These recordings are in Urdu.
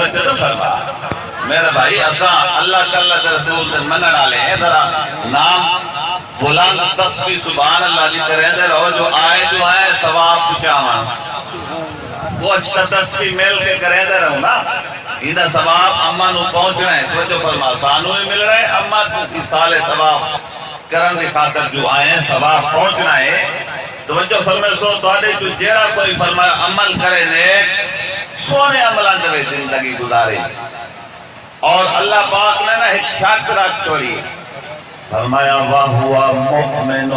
توجہ تو فرما میرے بھائی اساں اللہ تعالیٰ کے رسول کے منن والے ہیں ذرا نام بلند تسبیح سبحان اللہ دی کریں دے رہو جو آئے ثواب چاہاں وہ اچھا تسبیح مل کے کریں دے رہو نا یہ ثواب اما نو پہنچنا ہے توجہ فرما سانو بھی مل رہا ہے اما تو کی سال ثواب کرن دی خاطر جو آئے ہیں ثواب پہنچنا ہے توجہ فرمائے سو تواڈے جو جیڑا کوئی فرمایا عمل کرے نیک سونے عملاں دے زندگی گزارے اور اللہ پاک نے نا ایک شرط رکھ چھوڑی فرمایا وَهُوَ مُؤْمِنٌ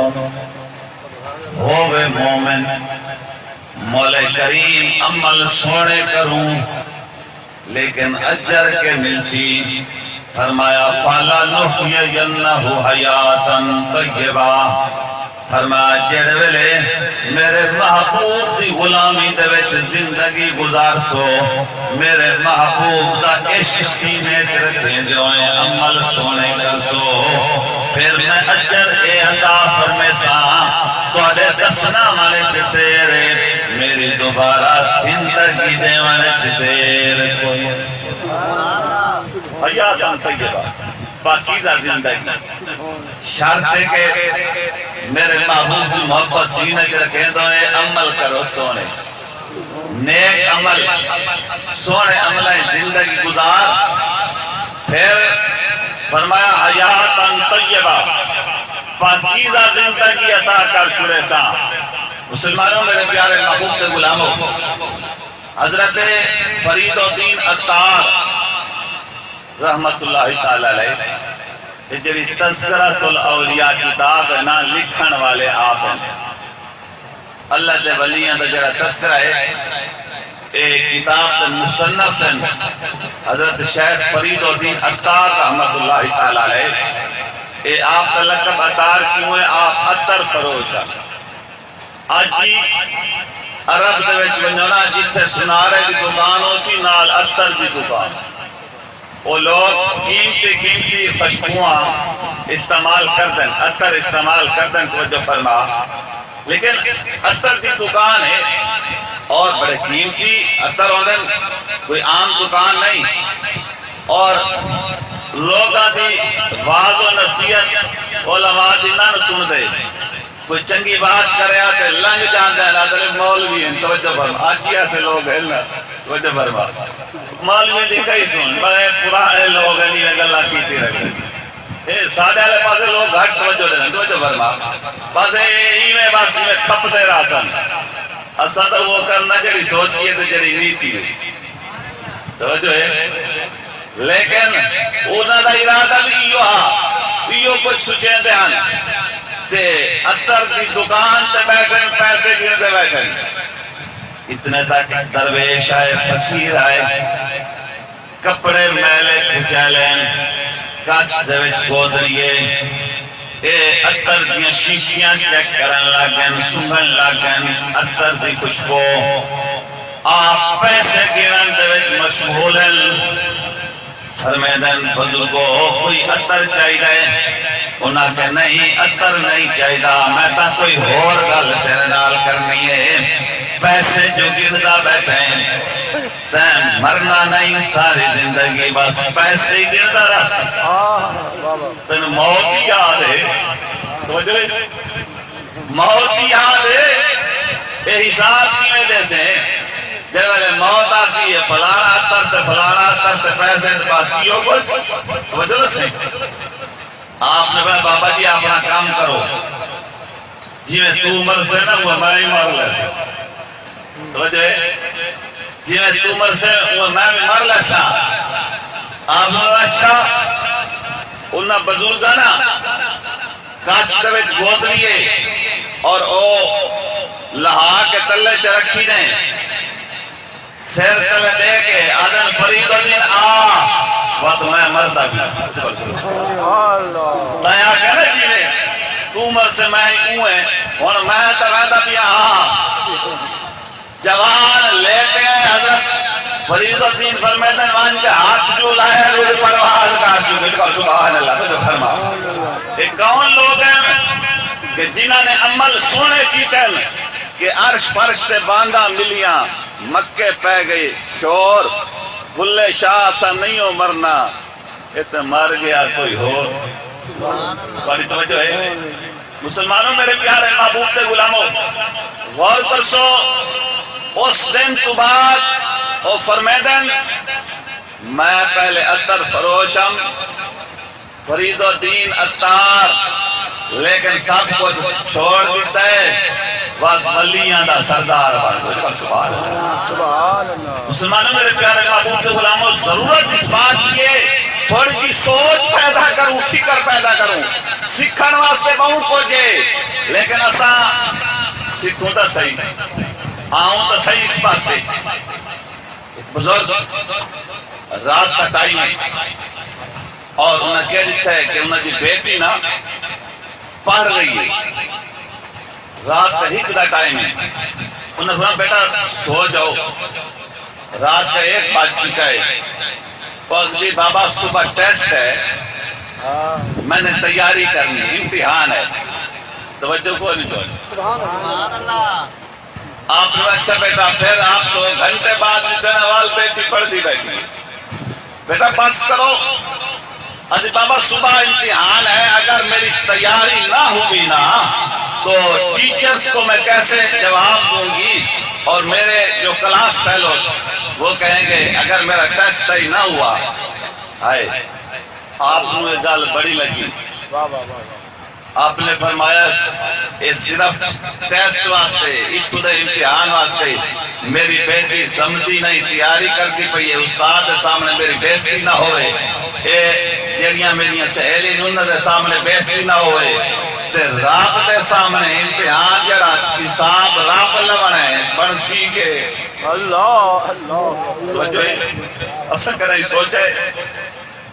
ہووے مومن مولا کریم عمل سونے کروں لیکن اجر کے ملسی فرمایا فَلَنُحْيِيَنَّهُ حَيَاةً طَيِّبَةً فرمایا جڑے ویلے میرے محبوب دی غلامی دے وچ زندگی گزار سو میرے محبوب دا عشق سینے تے رکھیں دیویں عمل سونے کر سو پھر میں اجر اے عطا فرمے ساں تواڈے دسنا والے تیرے میری دوبارہ زندگی دیوان وچ دیر کوئی حیاتاں طیبہ پاکیزہ زندگی شرط ہے کہ میرے محبوب کی محبت سینے کے رکھیں تو عمل کرو سونے نیک عمل سونے عملیں زندگی گزار پھر فرمایا حیاتاً طیبہ پاکیزہ زندگی عطا کر چھوڑے سا مسلمانوں میرے پیارے محبوب کے غلاموں حضرت فرید الدین عطار رحمت اللہ تعالی علیہ جی تذکرۃ الاولیاء کتاب ہے نا لکھن والے آپ ہیں اللہ کے ولیاں کا جڑا تذکرہ ہے ایک کتاب کے مصنف ہیں حضرت شیخ فرید الدین عطار رحمت اللہ تعالی علیہ اے آپ کا لقب عطار کیوں ہے آپ عطر فروش ہیں آج بھی عرب دے وچ ونجونا جتھے سنارے دی دکان ہو سی نال عطر دی دکان وہ لوگ قیمتی خوشبوئاں استعمال کر دیں عطر استعمال کر دیں توجہ فرما لیکن عطر کی دکان ہے اور بڑے قیمتی عطر ہوندے کوئی عام دکان نہیں اور لوگاں دی واعظ و نصیحت علماء دی نہ سن دے کوئی چنگی بات کرے تے لنگ جاندے ہیں مولوی ہیں توجہ فرما آج ایسے لوگ ہیں نا توجہ فرما مولوی دی کئی سن بڑے پرانے لوگ ہیں یہ گلا کیتی رکھے سادے والے پاسے لوگ گھٹ توجہ دے توجہ فرما بس ایویں بس میں کھپتے رہا سن اساں تو وہ کرنا جڑی سوچ کی تے جڑی نیتی ہے توجہ ہے لیکن انہاں دا ارادہ بھی ایو کچھ سوچے ہیں تے عطر کی دکان تے بیٹھے پیسے گرتے بیٹھے اتنے تک درویش آئے فقیر آئے کپڑے میلے کچیلے کچھ دے وچ گودریے اے عطر دی شیشیاں چیک کرن لگن سنگن لگن عطر دی خوشبو آپ پیسے گرن دے وچ مشغول ہیں فرمیدن بزرگو کوئی عطر چاہیے انہاں کہ نہیں عطر نہیں چاہیے میں تا کوئی اور گل تیرے نال کرنی ہے پیسے جو گردا بیٹھے تین مرنا نہیں ساری زندگی بس پیسے ہی گردا رہا تین موت ہی یاد ہے موت ہی یاد ہے یہ حساب کی وجہ سے جب موت آسی ہے فلانا عطر تے پیسے پاس کیوں کچھ وجہ سے آپ نے کہا بابا جی اپنا کام کرو جی میں تو عمر سے نا وہ میں ہی مار لیتا توجہ جی میں تو عمر سے وہ میں بھی مار لیتا آپ نے اچھا انہاں بزرگ نا کاچ دے وچ گودریے اور او لہا کے تلے چ رکھی دیں سیر تلے دے کے آدن فرید الدین وقت میں مرتا بھی تایا کہنا جی نے تو عمر سے میں ہوں ہے اور میں تو رہتا بھی جوان لے کے حضرت فرید الدین فرمیدن وان کے ہاتھ جو لائے روح پرواز کا جو سبحان اللہ تو فرما ایک کون لوگ ہیں کہ جنہوں نے عمل سونے کیتے ہیں کہ عرش فرش سے باندھا ملیاں مکے پہ گئی شور بلے شاہ سا نہیں ہو مرنا، اتنا مر گیا کوئی ہو۔ بڑی توجہ ہے مسلمانوں، میرے پیارے محبوب کے غلاموں، غور کرسو اس دن تو بعد او فرمیدن میں پہلے عطر فروشم، فرید الدین عطار، لیکن سب کو چھوڑ دیتا ہے، وقت ولیاں دا سردار بن گئے۔ سبحان اللہ۔ مسلمانوں میرے پیارے محبوب کے غلاموں، ضرورت اس بات کی ہے تھوڑی سی سوچ پیدا کروں، فکر پیدا کروں، سیکھن واسطے بہت کچھ ہے، لیکن اساں سیکھوں تو صحیح، آؤں تو صحیح اس پاسے۔ بزرگ رات کا ٹائم ہے اور انہیں کہہ دیتا ہے کہ انہیں کی بیٹی نا پڑھ رہی ہے، رات کا ہی کا ٹائم ہے، انہیں کہا بیٹا سو جاؤ، رات کا 1 بج چکا ہے، اور جی بابا صبح ٹیسٹ ہے، میں نے تیاری کرنی ہے، امتحان ہے، توجہ کو نہیں تو آپ نے اچھا بیٹا پھر آپ 2 گھنٹے بعد جنوال بیٹی پڑھتی بیٹھی بیٹا بس کرو، ارے بابا صبح امتحان ہے، اگر میری تیاری نہ ہوگی نا تو ٹیچرز کو میں کیسے جواب دوں گی، اور میرے جو کلاس فیلوز وہ کہیں گے اگر میرا ٹیسٹ صحیح نہ ہوا۔ آئے آپ نے گل بڑی لگی، آپ نے فرمایا یہ صرف ٹیسٹ واسطے، ابتدائی امتحان واسطے میری بیٹی سمجھی نہیں، تیاری کرتی پئی ہے، استاد کے سامنے میری بےزتی نہ ہوئے، جہاں میری سہیلی انہوں کے سامنے بےزتی نہ ہوئے، رب کے سامنے امتحان جڑا حساب رب لونا ہے بنسی کے اللہ اصل کریں سوچے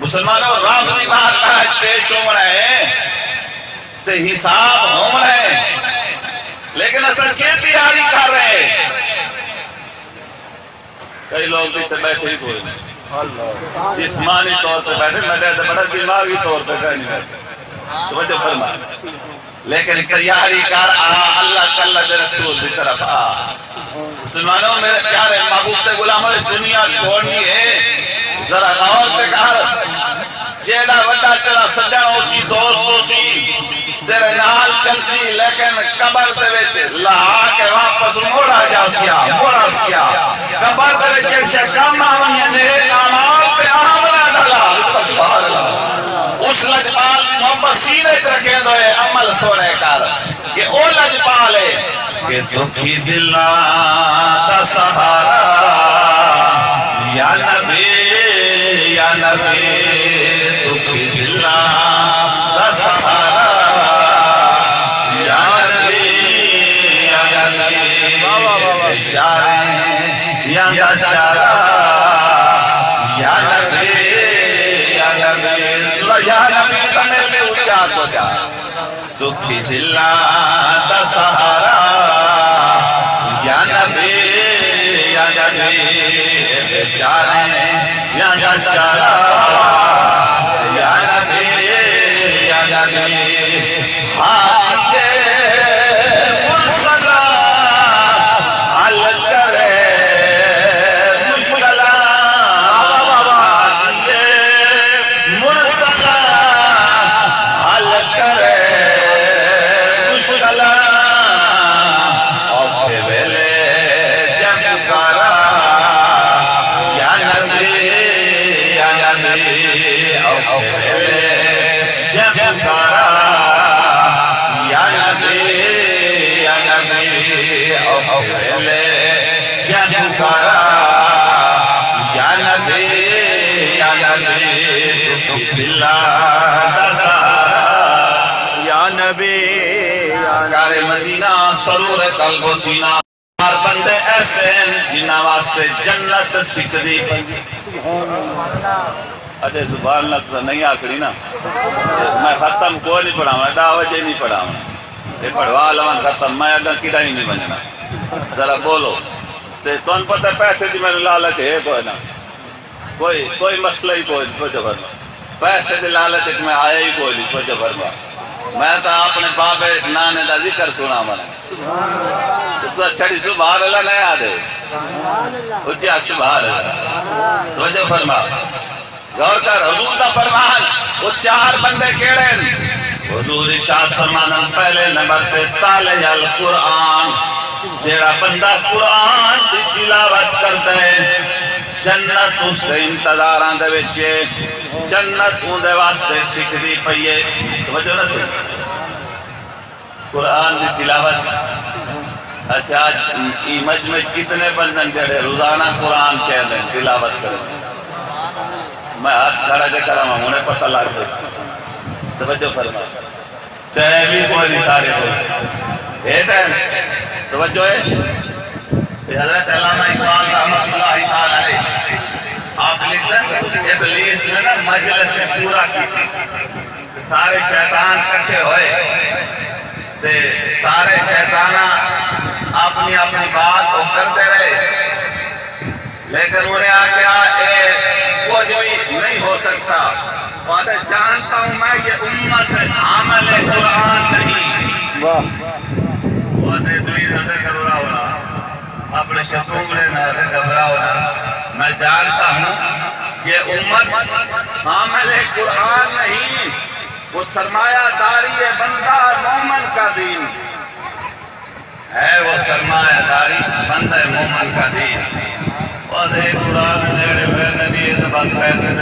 مسلمانوں، رب کی بات پیش ہونا ہے تے حساب ہونا ہے، لیکن اصل کی تیاری کر رہے ہیں۔ کئی لوگ بھی بیٹھے ہی کوئی نہیں، جسمانی طور پہ بیٹھے، میں کہتے بڑا دماغی طور پہ کہیں نہیں بیٹھے، توجہ فرما، لیکن تیاری کر اللہ تعالیٰ کے رسول کی طرف آ۔ مسلمانوں میرے پیارے محبوب کے غلاموں، دنیا چھوڑنی ہے، ذرا غور سے کر، جیڑا وڈا تیرا سجن ہو سی، دوست ہو سی، تیرے نال چلسی، لیکن قبر دے وچ لا کے واپس موڑا جا سیا، موڑا سیا، قبر دے وچ شکم آویں نیک اعمال تے عمل ڈالا، سبحان اللہ۔ اس لجپال محبت سینے رکھے ہوئے عمل سونے کر کہ او لجپال ہے کہ دکھی دلاں دا سہارا یا نبی یا نبی، دکھی دلاں دا سہارا یا نبی یا نبی، چارے یا چارا یا نبی یا نبی تمہیں میں اچھا کو جا، دکھی دلاں دا سہارا یا نبی یا نبی، چارے یا چارا یا نبی یا نبی، ہاتھ مرسلہ حل کرے مشکلہ، مرسلہ حل کرے مشکلہ، اور ویلے جب پکارا یا نبی یا نبی، اور ویلے جب پکارا یا نبی یا نبی، اور ویلے جب پکارا یا نبی یا نبی، دکھ دلاں دا سہارا یا نبی۔ سرکار مدینہ سرور قلب و سینہ، ہر بندے ایسے ہیں جنہاں واسطے جنت سکھدی پئی۔ اجے زبان لفظ نہیں آکڑی نا، میں ختم کوئی نہیں پڑھاوا، دعوت نہیں پڑھاوا، یہ پڑھوا لوا ختم، میں اگاں کدھا ہی نہیں بننا۔ ذرا بولو تے تمہیں پتہ پیسے دی میرے لالچ ہے کوئی نہ، کوئی مسئلہ ہی کوئی، توجہ فرما، پیسے دی لالچ میں آیا ہی کوئی نہیں، توجہ فرما، میں تو اپنے بابے نانے دا ذکر سنا منا تو چھڑی سبحان اللہ نہیں آدھے اچھی سبحان اللہ توجہ فرما غور کر حضور دا فرمان وہ چار بندے کیڑے حضور ارشاد فرمانا پہلے نمبر تے تالے القرآن جیڑا بندہ قرآن دی تلاوت کرتا ہے جنت اس کے انتظاراں دے وچ جنت اون دے واسطے سکھدی پئی ہے توجہ نہ سی قرآن دی تلاوت اچھا ای مجمع کتنے بندن جڑے روزانہ قرآن چاہتے ہیں تلاوت کریں میں ہاتھ کھڑا کے کرا ہوں انہیں پتہ لگ گئی توجہ فرما تے بھی کوئی سارے ہوئے یہ ٹائم توجہ ہے حضرت علامہ اقبال رحمۃ اللہ تعالی علیہ آپ لکھتے ہیں ابلیس نے نا مجلس پورا کی سارے شیطان کٹھے ہوئے تے سارے شیطان اپنی اپنی بات تو کرتے رہے لیکن انہیں آ کے کچھ بھی نہیں ہو سکتا اور جانتا ہوں میں یہ امت عمل قرآن نہیں وہ کرو رہا ہونا اپنے شتروں میں گھبرا ہونا میں جانتا ہوں کہ امت عمل قرآن نہیں وہ سرمایہ داری بندہ مومن کا دین ہے وہ سرمایہ داری بندہ مومن کا دین اور قرآن نیڑے ہوئے نبی تو بس پیسے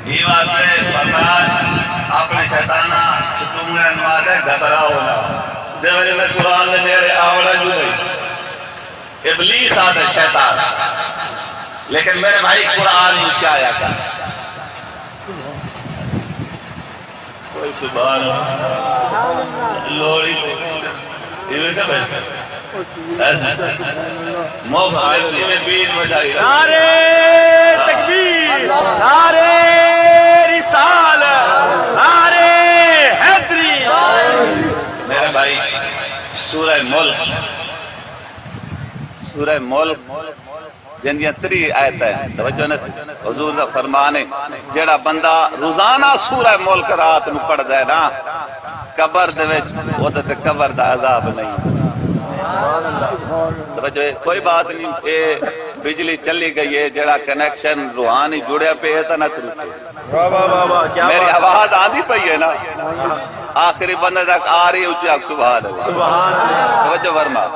یہ واسطے پتا اپنے شیطانہ تم نے نواز ہے گھبرا ہونا دے وجہ میں قرآن نے نیڑے آوڑا جو گئی ابلیس آتا شیطان لیکن میرے بھائی قرآن میں کیا آیا تھا کوئی سبحان لوڑی نعرے تکبیر نعرے رسالت نعرے حیدری میرے بھائی سورہ ملک جن تری آیت ہے توجہ نے حضور دا فرمان ہے جیڑا بندہ روزانہ سورہ ملک رات نو پڑھ دے نا قبر دے وچ اودے تے قبر دا عذاب نہیں توجہ کوئی بات نہیں اے بجلی چلی گئی ہے جیڑا کنیکشن روحانی جڑیا پہ ہے تا نہ ترکے میری آواز آندھی پئی ہے نا آخری بندے تک آ رہی اچھی آگ سبحان اللہ توجہ فرما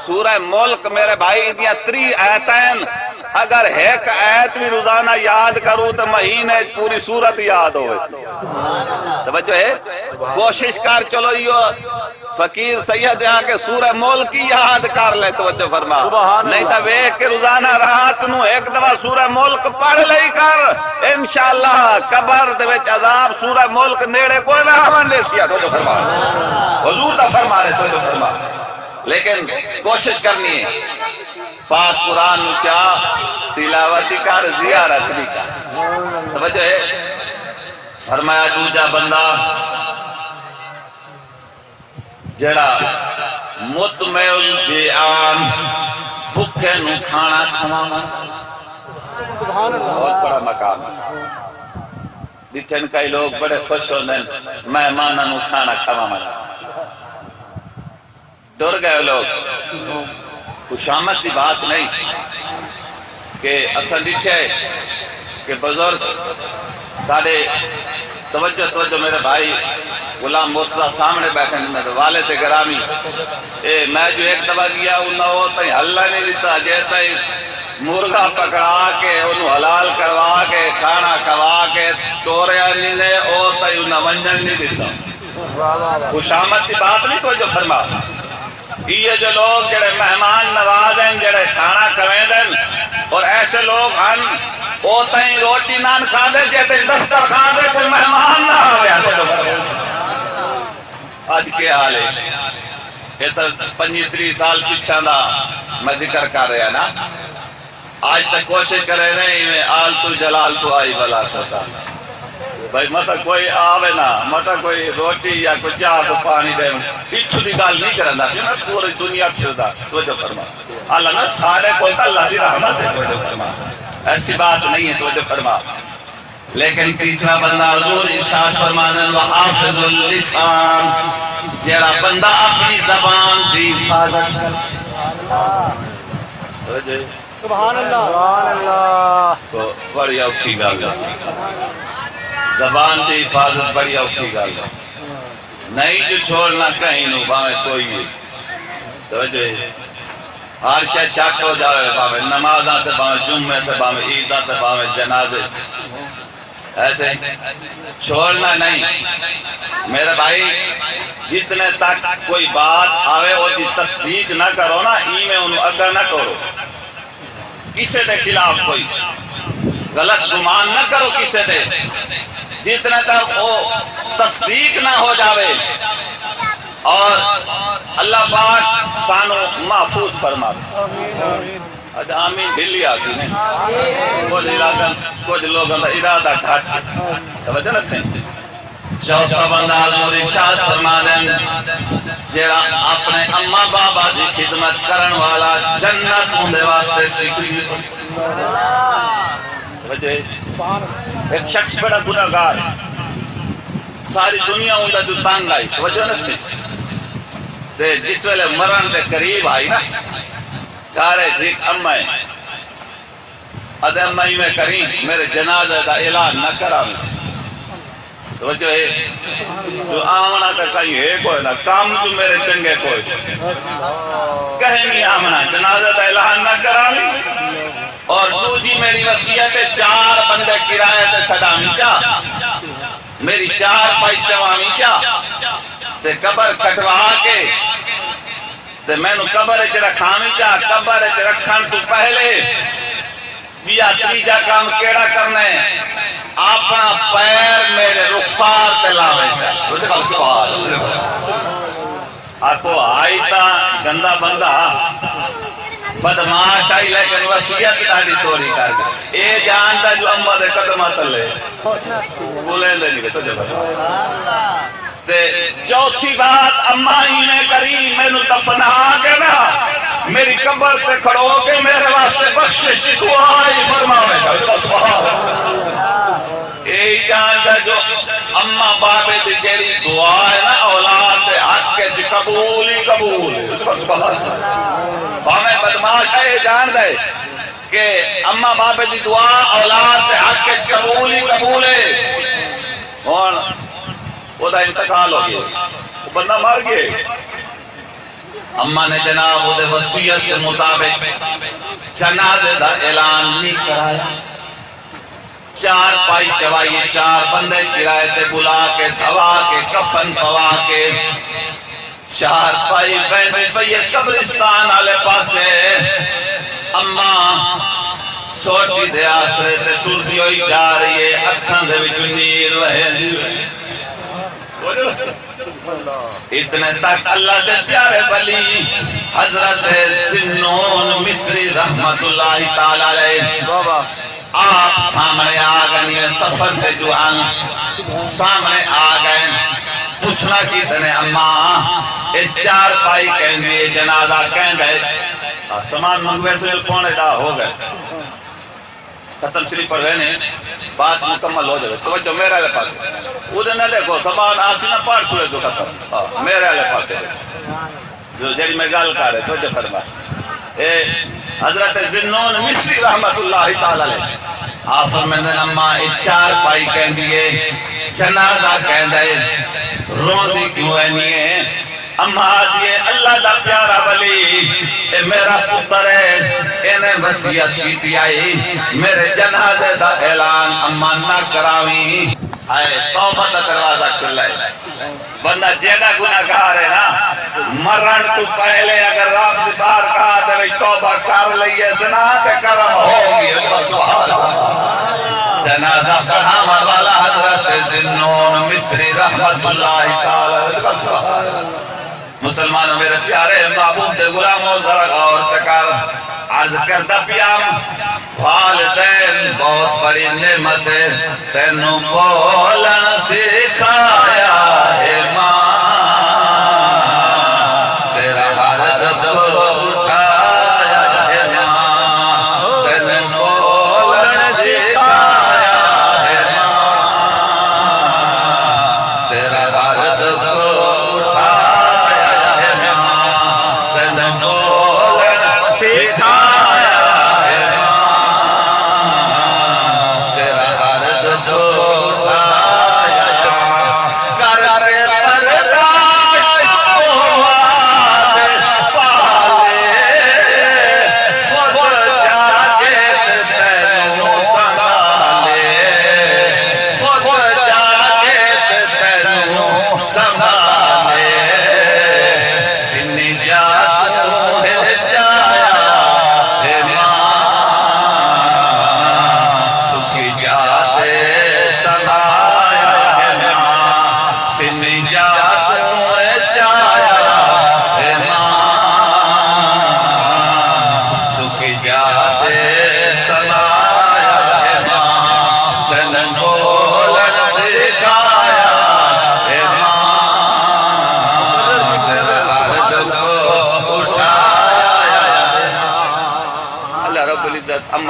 سورہ ملک میرے بھائی دیا 3 آیتیں اگر ایک آیت بھی روزانہ یاد کروں تو مہینے پوری سورت یاد ہوئے توجہ ہے کوشش کر چلو یہ فقیر سید یہاں کے سورہ ملک کی یاد کر لے توجہ فرما نہیں تو ویکھ کے روزانہ رات نو ایک دفعہ سورہ ملک پڑھ لئی کر انشاءاللہ قبر دے وچ عذاب سورہ ملک نیڑے کوئی نہ آون لے سی توجہ فرما حضور دا فرما رہے توجہ فرما لیکن کوشش کرنی ہے پاک قرآن چاہ تلاوتی کر زیارت بھی کر توجہ ہے فرمایا دوجا بندہ جڑا مطمئن الجیان بھوکے نو کھانا کھوانا بہت بڑا مقام ہے جتن کئی لوگ بڑے خوش ہونے مہمانوں نو کھانا کھوانا ڈر گئے لوگ خوشامد کی بات نہیں کہ اصل دیچھے کہ بزرگ سارے توجہ میرے بھائی غلام مرتضی سامنے بیٹھے میرے والد گرامی میں جو ایک دفعہ گیا انہوں وہ تھی اللہ نہیں دیتا جیسا ہی مرغا پکڑا کے انہوں حلال کروا کے کھانا کھوا کے ٹوریا نہیں نے وہ تھی انہیں ونجن نہیں دیتا خوشامد کی بات نہیں توجہ فرما یہ جو لوگ جڑے مہمان نواز ہیں جڑے کھانا کھویں دن اور ایسے لوگ ہن وہ تئیں روٹی نان کھا دے جیسے دسترخوان دے کوئی مہمان نہ آوے اج کے حال ہے یہ تو 25-30 سال پیچھے دا میں ذکر کر رہا نا آج تک کوشش کرے نہیں آل تو جلال تو آئی بلا ہوتا بھائی مت کوئی آوے نا مت کوئی روٹی یا کوئی چاہ تو پانی دے پچھو کی گل نہیں کرنا پوری دنیا پھردا توجہ فرما اللہ نا سارے کو اللہ کی رحمت ہے توجہ فرما ایسی بات نہیں ہے توجہ فرما لیکن تیسرا بندہ حضور ارشاد فرمانے وحافظ اللسان، جڑا بندہ اپنی زبان دی حفاظت کرے۔ سبحان اللہ سبحان اللہ، تو بڑی اوکھی گل ہے، زبان دی حفاظت بڑی اوکھی گل ہے، نہیں جو چھوڑنا کہیں نو باویں کوئی بھی توجہ ہے، ہر شے شک ہو جائے، باویں نمازاں تے باویں جمعے تے باویں عیداں تے باویں جنازے، ایسے چھوڑنا نہیں۔ میرے بھائی جتنے تک کوئی بات آوے وہ دی تصدیق نہ کرو نا، ای میں انہوں اگر نہ کرو، کسے دے خلاف کوئی غلط گمان نہ کرو کسے دے، جتنے تک وہ تصدیق نہ ہو جاوے، اور اللہ پاک سانو محفوظ فرما دے۔ اچھا آمین ڈلی آتی ہیں، کچھ لوگوں کا ارادہ گھٹ توجہ نہ سیں۔ چوتھا بندہ حضور ارشاد فرما دیں جڑا اپنے اما بابا دی خدمت کرن والا جنت اندے واسطے سیکھی۔ ایک شخص بڑا گناہگار ہے، ساری دنیا اندر جو تنگ آئی توجہ نہ سیں، جس ویلے مرن دے قریب آئی نا کارے جی اما ہے ادے اما ہی میں کریں میرے جنازے کا اعلان نہ کرا توجہ ہے، جو آمنا تو کہیں ہے کوئی نہ کام تو میرے چنگے کوئی کہیں نہیں آمنا جنازے کا اعلان نہ کرا، اور دوسری میری وصیت ہے 4 بندے کرائے تے چھڈاویں چا، میری 4 پائی چواویں چا تے قبر کٹوا کے تے مینوں قبر وچ رکھاویں چا، قبر وچ رکھن تو پہلے بیا تیجا کام کیڑا کرنا ہے، اپنا پیر میرے رخسار تے لاوے چا۔ آکو آئی تا گندا بندہ بدماش آئی لیکن وصیت تہاڈی چوری کر گئی، اے جاندا جو اما دے قدماں تلے بولیں دے نہیں تو جب تے چوتھی بات اما ہی میں کری مینوں دفنا کے نا میری قبر تے کھڑو کے میرے واسطے بخشش دعائی فرماوے گا۔ اے جاندا جو اما بابے دی جیڑی دعا ہے نا اولاد دے حق وچ قبول ہی قبول ہے۔ باویں بدماش ہے جان دے کہ اما بابے دی دعا اولاد دے حق وچ قبول ہی قبول ہے۔ ہن وہ دا انتقال ہو گیا، وہ بندہ مر گئے، اما نے جناب وہ وصیت کے مطابق جنازے دا اعلان نہیں کرایا، 4 پائی چوائیے 4 بندے کرائے تے بلا کے دھوا کے کفن پوا کے 4 پائی بہن پئیے قبرستان والے پاسے، اما سوٹی دے آسرے تے ٹردی ہوئی جا رہی ہے، اکھاں دے وچ نیر وہے، اتنے تک اللہ دے پیارے ولی حضرت سنون مصری رحمت اللہ تعالی علیہ آپ سامنے آ گئے، سفر سے جو سامنے آ گئے، پوچھنا کی تنے اما یہ 4 پائی کہیں گے جنازہ کہیں گئے سامان منگوے سے پونے دا ہو گئے، ختم شریف پڑھ رہے ہیں، بات مکمل ہو جائے توجہ میرے والے پاس ادھر نہ دیکھو سامان آسی نہ پاٹ چھوڑے جو ختم میرے والے پاس جو جڑی میں گل کر رہے توجہ فرما اے حضرت ذنون مصری رحمت اللہ تعالی علیہ آپ فرماتے ہیں اما 4 پائی کہہ دیے جنازہ کہہ دے روندی کیوں نہیں ہے، اما دیے اللہ دا پیارا ولی اے میرا پتر ہے انہیں وصیت کی آئی میرے جنازے دا اعلان اما نہ کراویں، آئے توبہ دا دروازہ کھلا ہے، بندہ جیڑا گناہگار ہے نا مرن تو پہلے اگر رب دی بار کہا دے توبہ کر لئیے زنا تے کرم ہوگی، جنازہ پڑھاون والا حضرت ذنون مصری رحمت اللہ تعالی مسلمانوں میرے پیارے محبوب دے غلاموں ذرا غور کر عرض کرتا پیام والدین بہت بڑی نعمت ہے تینوں بولن سکھایا ہے ماں تیرا غرض اٹھایا ہے ماں تینوں بولن سکھایا ہے ماں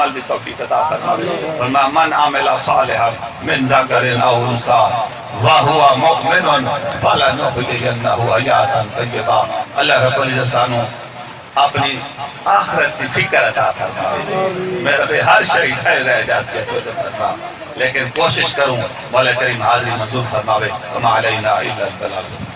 عمل دی توفیق عطا فرماوے فرمایا من عمل صالحا من ذکر او انثى وهو مؤمن فلنحيينه حیاتا طیبہ اللہ رب العزت سانو اپنی آخرت کی فکر عطا فرماوے میرا بھی ہر شئی خیر رہ جاسی فرما لیکن کوشش کروں مولا کریم حاضری منظور فرماوے وما علینا الا البلاغ